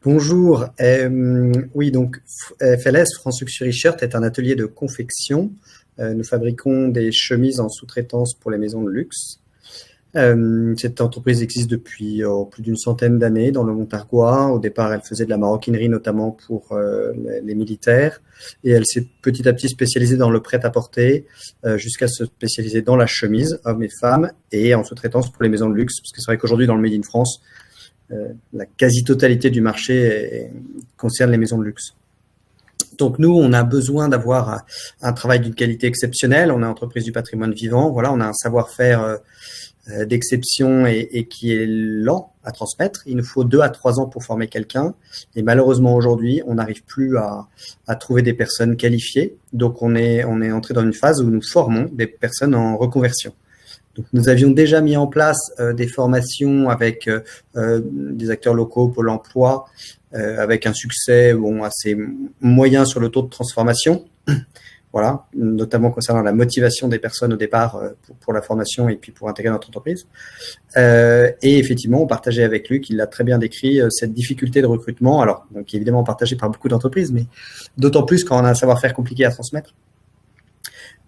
Bonjour. Oui, donc FLS, France Luxury Shirt, est un atelier de confection. Nous fabriquons des chemises en sous-traitance pour les maisons de luxe. Cette entreprise existe depuis plus d'une centaine d'années dans le Montargois. Au départ, elle faisait de la maroquinerie, notamment pour les militaires, et elle s'est petit à petit spécialisée dans le prêt-à-porter, jusqu'à se spécialiser dans la chemise, hommes et femmes, et en sous-traitance pour les maisons de luxe. Parce que c'est vrai qu'aujourd'hui, dans le Made in France, la quasi-totalité du marché concerne les maisons de luxe. Donc nous, on a besoin d'avoir un travail d'une qualité exceptionnelle. On est entreprise du patrimoine vivant. Voilà, on a un savoir-faire d'exception et qui est lent à transmettre. Il nous faut 2 à 3 ans pour former quelqu'un. Et malheureusement, aujourd'hui, on n'arrive plus à trouver des personnes qualifiées. Donc on est entré dans une phase où nous formons des personnes en reconversion. Donc, nous avions déjà mis en place des formations avec des acteurs locaux, Pôle emploi, avec un succès assez moyen sur le taux de transformation. Voilà, notamment concernant la motivation des personnes au départ pour la formation et puis pour intégrer notre entreprise. Et effectivement, on partageait avec lui, qu'il l'a très bien décrit, cette difficulté de recrutement, alors qui est évidemment partagée par beaucoup d'entreprises, mais d'autant plus quand on a un savoir-faire compliqué à transmettre.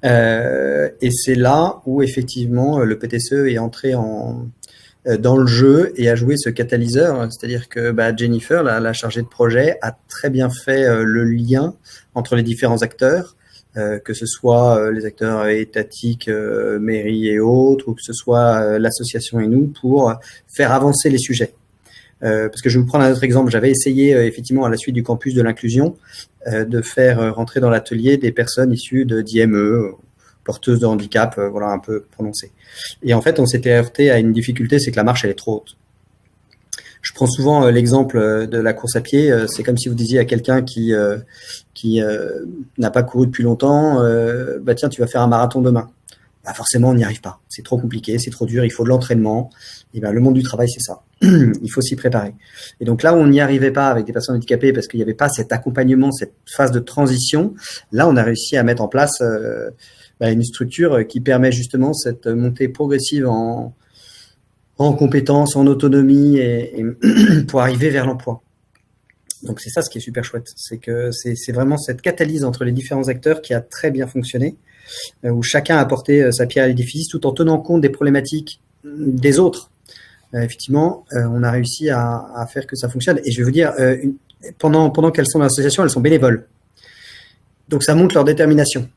Et c'est là où effectivement le PTCE est entré dans le jeu et a joué ce catalyseur, c'est-à-dire que Jennifer, la chargée de projet, a très bien fait le lien entre les différents acteurs, que ce soit les acteurs étatiques, mairies et autres, ou que ce soit l'association et nous, pour faire avancer les sujets. Parce que je vais vous prendre un autre exemple. J'avais essayé effectivement à la suite du campus de l'inclusion de faire rentrer dans l'atelier des personnes issues d'IME, porteuses de handicap, voilà, un peu prononcées. Et en fait, on s'était heurté à une difficulté, c'est que la marche elle est trop haute. Je prends souvent l'exemple de la course à pied. C'est comme si vous disiez à quelqu'un qui n'a pas couru depuis longtemps, tiens, tu vas faire un marathon demain. Forcément, on n'y arrive pas. C'est trop compliqué, c'est trop dur, il faut de l'entraînement. Et le monde du travail, c'est ça. Il faut s'y préparer. Et donc là où on n'y arrivait pas avec des personnes handicapées parce qu'il n'y avait pas cet accompagnement, cette phase de transition, là, on a réussi à mettre en place une structure qui permet justement cette montée progressive en compétences, en autonomie et pour arriver vers l'emploi. Donc c'est ça ce qui est super chouette, c'est que c'est vraiment cette catalyse entre les différents acteurs qui a très bien fonctionné, où chacun a apporté sa pierre à l'édifice tout en tenant compte des problématiques des autres. Effectivement, on a réussi à faire que ça fonctionne. Et je vais vous dire, pendant qu'elles sont dans l'association, elles sont bénévoles. Donc ça montre leur détermination.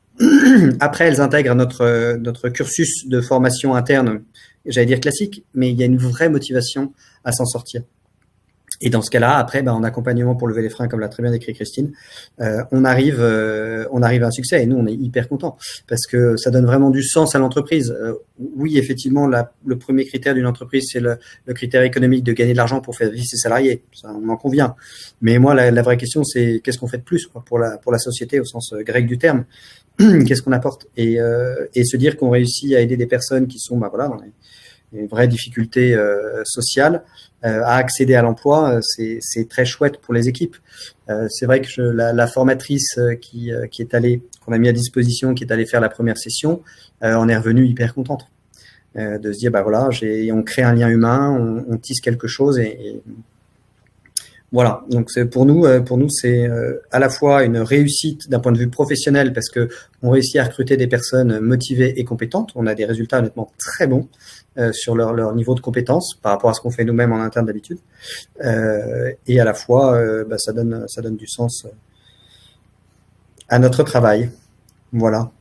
Après, elles intègrent notre cursus de formation interne, j'allais dire classique, mais il y a une vraie motivation à s'en sortir. Et dans ce cas-là, après, en accompagnement pour lever les freins, comme l'a très bien décrit Christine, on arrive à un succès. Et nous, on est hyper contents parce que ça donne vraiment du sens à l'entreprise. Oui, effectivement, le premier critère d'une entreprise, c'est le critère économique de gagner de l'argent pour faire vivre ses salariés. Ça, on en convient. Mais moi, la vraie question, c'est qu'est-ce qu'on fait de plus pour la société au sens grec du terme. Qu'est-ce qu'on apporte et se dire qu'on réussit à aider des personnes qui sont dans les vraies difficultés sociales à accéder à l'emploi, c'est très chouette pour les équipes. C'est vrai que la formatrice qui est allée, qu'on a mis à disposition, qui est allée faire la première session, en est revenue hyper contente de se dire on crée un lien humain, on tisse quelque chose et voilà, donc pour nous c'est à la fois une réussite d'un point de vue professionnel parce que on réussit à recruter des personnes motivées et compétentes. On a des résultats honnêtement très bons sur leur niveau de compétence par rapport à ce qu'on fait nous-mêmes en interne d'habitude. Et à la fois, ça donne du sens à notre travail. Voilà.